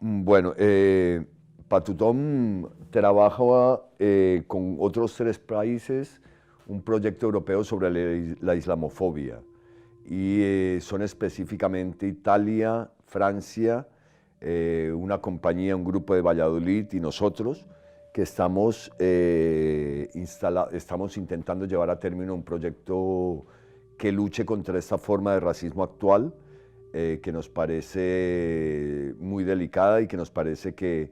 Bueno, Patutom trabaja con otros 3 países un proyecto europeo sobre la islamofobia y son específicamente Italia, Francia, una compañía, un grupo de Valladolid y nosotros que estamos intentando llevar a término un proyecto que luche contra esta forma de racismo actual, que nos parece muy delicada y que nos parece que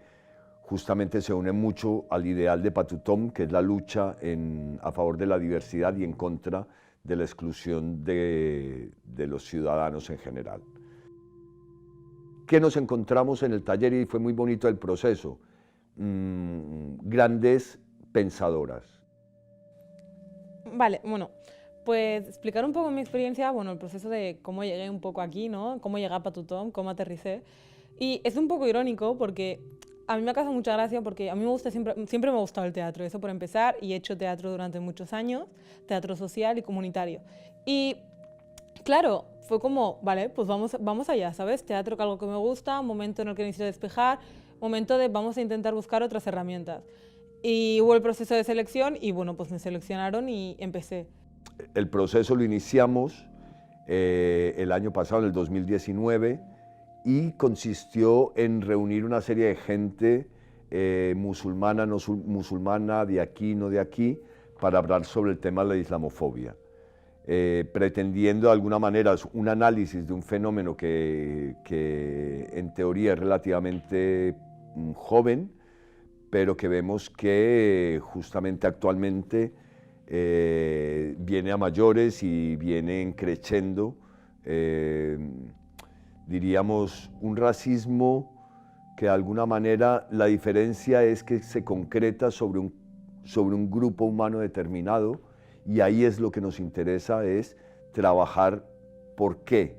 justamente se une mucho al ideal de Patutom, que es la lucha a favor de la diversidad y en contra de la exclusión de los ciudadanos en general. ¿Qué nos encontramos en el taller? Y fue muy bonito el proceso. Grandes pensadoras. Vale, bueno, pues explicar un poco mi experiencia, bueno, el proceso de cómo llegué un poco aquí, ¿no? Cómo llegué a Patutom, cómo aterricé. Y es un poco irónico porque a mí me ha causado mucha gracia porque a mí me gusta siempre me ha gustado el teatro, eso por empezar, y he hecho teatro durante muchos años, teatro social y comunitario. Y claro, fue como, vale, pues vamos allá, ¿sabes? Teatro que algo que me gusta, momento en el que necesito despejar, momento de vamos a intentar buscar otras herramientas. Y hubo el proceso de selección y bueno, pues me seleccionaron y empecé. El proceso lo iniciamos el año pasado, en el 2019, y consistió en reunir una serie de gente musulmana, no musulmana, de aquí, no de aquí, para hablar sobre el tema de la islamofobia. Pretendiendo de alguna manera un análisis de un fenómeno que en teoría es relativamente joven, pero que vemos que justamente actualmente viene a mayores y viene creciendo, diríamos, un racismo que de alguna manera la diferencia es que se concreta sobre un grupo humano determinado, y ahí es lo que nos interesa, es trabajar por qué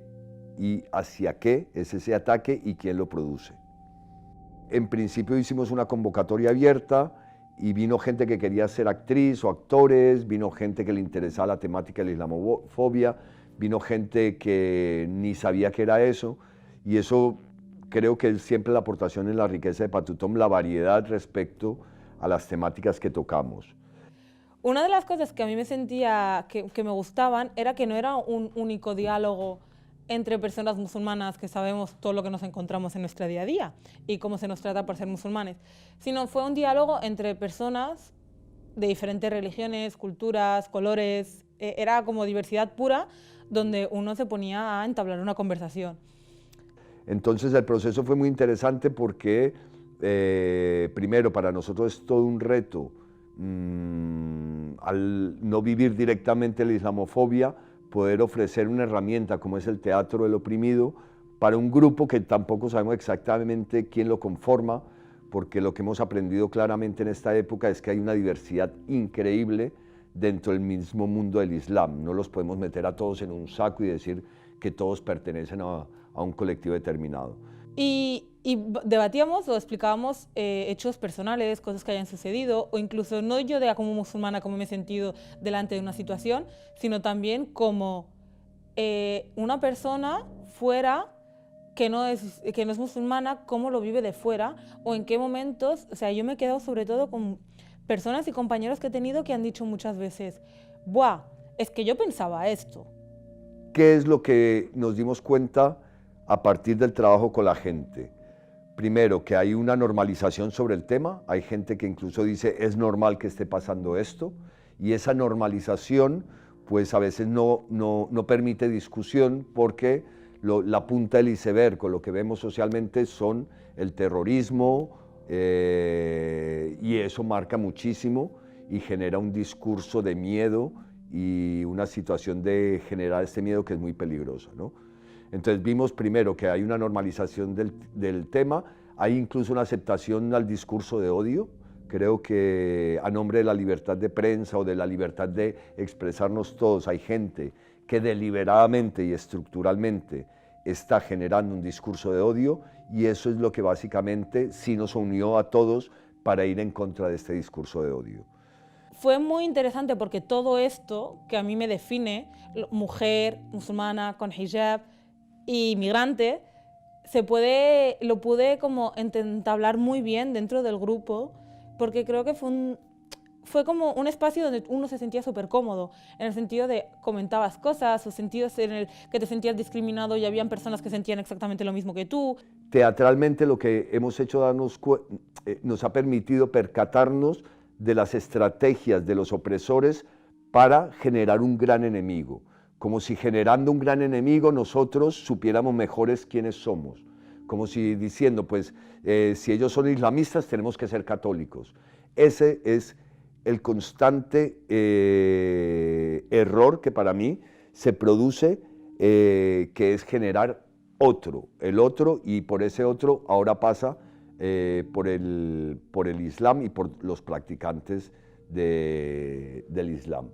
y hacia qué es ese ataque y quién lo produce. En principio hicimos una convocatoria abierta y vino gente que quería ser actriz o actores, vino gente que le interesaba la temática de la islamofobia, vino gente que ni sabía qué era eso, y eso creo que es siempre la aportación en la riqueza de Patutom, la variedad respecto a las temáticas que tocamos. Una de las cosas que a mí me sentía que me gustaban era que no era un único diálogo entre personas musulmanas que sabemos todo lo que nos encontramos en nuestro día a día y cómo se nos trata por ser musulmanes, sino fue un diálogo entre personas de diferentes religiones, culturas, colores, era como diversidad pura donde uno se ponía a entablar una conversación. Entonces el proceso fue muy interesante porque primero para nosotros es todo un reto, al no vivir directamente la islamofobia, poder ofrecer una herramienta como es el teatro del oprimido para un grupo que tampoco sabemos exactamente quién lo conforma, porque lo que hemos aprendido claramente en esta época es que hay una diversidad increíble dentro del mismo mundo del Islam. No los podemos meter a todos en un saco y decir que todos pertenecen a un colectivo determinado. Y debatíamos o explicábamos hechos personales, cosas que hayan sucedido, o incluso no yo de como musulmana, cómo me he sentido delante de una situación, sino también como una persona fuera que no es musulmana, cómo lo vive de fuera, o en qué momentos, o sea, yo me he quedado sobre todo con personas y compañeros que he tenido que han dicho muchas veces, ¡buah! Es que yo pensaba esto. ¿Qué es lo que nos dimos cuenta a partir del trabajo con la gente? Primero, que hay una normalización sobre el tema, hay gente que incluso dice es normal que esté pasando esto, y esa normalización pues a veces no permite discusión porque la punta del iceberg con lo que vemos socialmente son el terrorismo, y eso marca muchísimo y genera un discurso de miedo y una situación de generar este miedo que es muy peligrosa, ¿no? Entonces vimos primero que hay una normalización del tema, hay incluso una aceptación al discurso de odio. Creo que a nombre de la libertad de prensa o de la libertad de expresarnos todos, hay gente que deliberadamente y estructuralmente está generando un discurso de odio, y eso es lo que básicamente sí nos unió a todos para ir en contra de este discurso de odio. Fue muy interesante porque todo esto que a mí me define, mujer, musulmana, con hijab y migrante, lo pude como entablar muy bien dentro del grupo, porque creo que fue como un espacio donde uno se sentía súper cómodo, en el sentido de comentabas cosas, o sentidos en el que te sentías discriminado y habían personas que sentían exactamente lo mismo que tú. Teatralmente lo que hemos hecho nos ha permitido percatarnos de las estrategias de los opresores para generar un gran enemigo, como si generando un gran enemigo nosotros supiéramos mejores quiénes somos, como si diciendo, pues, si ellos son islamistas tenemos que ser católicos. Ese es el constante error que para mí se produce, que es generar el otro, y por ese otro ahora pasa por el Islam y por los practicantes del Islam.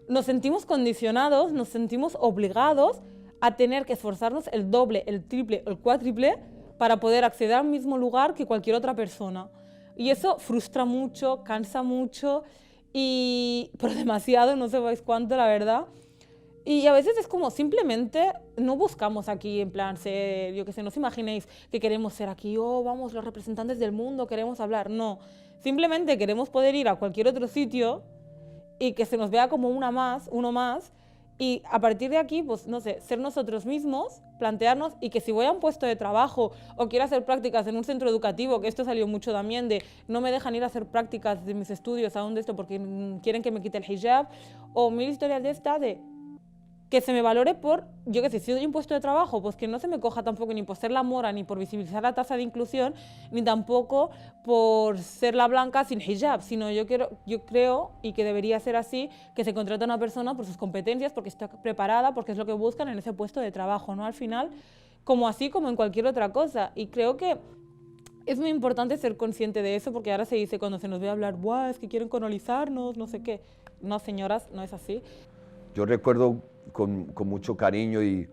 Nos sentimos condicionados, nos sentimos obligados a tener que esforzarnos el doble, el triple, el cuádruple para poder acceder al mismo lugar que cualquier otra persona. Y eso frustra mucho, cansa mucho, pero demasiado, no sabéis cuánto, la verdad. Y a veces es como simplemente no buscamos aquí en plan ser, yo qué sé, no os imaginéis que queremos ser aquí, vamos, los representantes del mundo, queremos hablar. No, simplemente queremos poder ir a cualquier otro sitio y que se nos vea como uno más, y a partir de aquí, pues no sé, ser nosotros mismos, plantearnos, y que si voy a un puesto de trabajo o quiero hacer prácticas en un centro educativo, que esto salió mucho también de no me dejan ir a hacer prácticas de mis estudios aún de esto porque quieren que me quite el hijab, o mil historias de esta de que se me valore por, yo qué sé, si doy un puesto de trabajo, pues que no se me coja tampoco ni por ser la mora, ni por visibilizar la tasa de inclusión, ni tampoco por ser la blanca sin hijab, sino yo creo, y que debería ser así, que se contrata a una persona por sus competencias, porque está preparada, porque es lo que buscan en ese puesto de trabajo, ¿no? Al final, como así como en cualquier otra cosa. Y creo que es muy importante ser consciente de eso, porque ahora se dice cuando se nos ve hablar, ¡buah, es que quieren colonizarnos, no sé qué! No, señoras, no es así. Yo recuerdo con mucho cariño y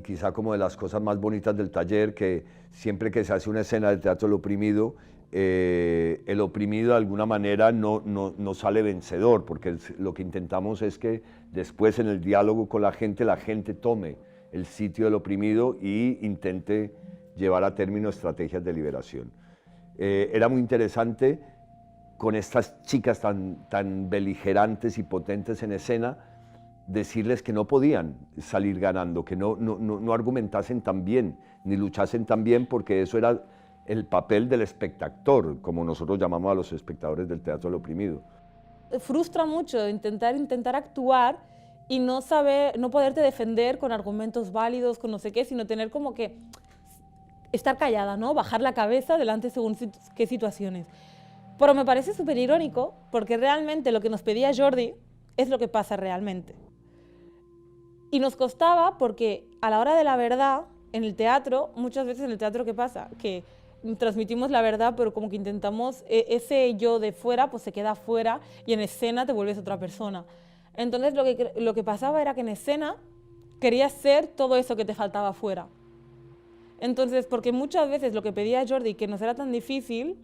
quizá como de las cosas más bonitas del taller, que siempre que se hace una escena del teatro del oprimido, el oprimido de alguna manera no sale vencedor, porque lo que intentamos es que después en el diálogo con la gente tome el sitio del oprimido y intente llevar a término estrategias de liberación. Era muy interesante con estas chicas tan beligerantes y potentes en escena, decirles que no podían salir ganando, que no argumentasen tan bien, ni luchasen tan bien, porque eso era el papel del espectador, como nosotros llamamos a los espectadores del teatro del oprimido. Frustra mucho intentar actuar y no poderte defender con argumentos válidos, con no sé qué, sino tener como que estar callada, ¿no? Bajar la cabeza delante según qué situaciones. Pero me parece súper irónico, porque realmente lo que nos pedía Jordi es lo que pasa realmente. Y nos costaba porque a la hora de la verdad, en el teatro, muchas veces en el teatro, ¿qué pasa? Que transmitimos la verdad, pero como que intentamos, ese yo de fuera, pues se queda fuera, y en escena te vuelves otra persona. Entonces lo que pasaba era que en escena querías ser todo eso que te faltaba fuera. Entonces, porque muchas veces lo que pedía Jordi, que nos era tan difícil,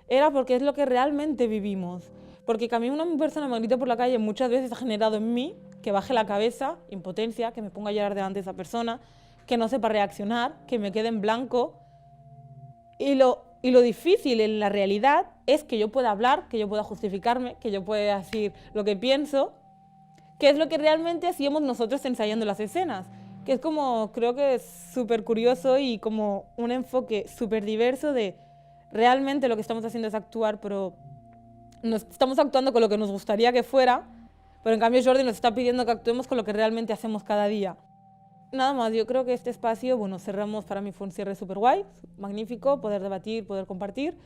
era porque es lo que realmente vivimos. Porque que a mí una persona me grita por la calle muchas veces ha generado en mí que baje la cabeza, impotencia, que me ponga a llorar delante de esa persona, que no sepa reaccionar, que me quede en blanco. Y lo difícil en la realidad es que yo pueda hablar, que yo pueda justificarme, que yo pueda decir lo que pienso, que es lo que realmente hacíamos nosotros ensayando las escenas. Que es como, creo que es súper curioso y como un enfoque súper diverso de realmente lo que estamos haciendo es actuar, pero estamos actuando con lo que nos gustaría que fuera, pero en cambio Jordi nos está pidiendo que actuemos con lo que realmente hacemos cada día. Nada más, yo creo que este espacio, bueno, cerramos, para mí fue un cierre súper guay, magnífico, poder debatir, poder compartir,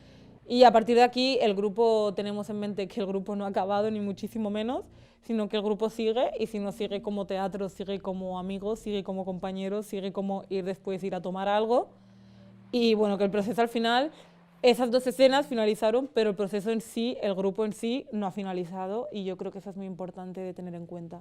y a partir de aquí el grupo, tenemos en mente que el grupo no ha acabado ni muchísimo menos, sino que el grupo sigue, y si no sigue como teatro, sigue como amigos, sigue como compañeros, sigue como ir a tomar algo, y bueno, que el proceso al final, esas dos escenas finalizaron, pero el proceso en sí, el grupo en sí, no ha finalizado, y yo creo que eso es muy importante de tener en cuenta.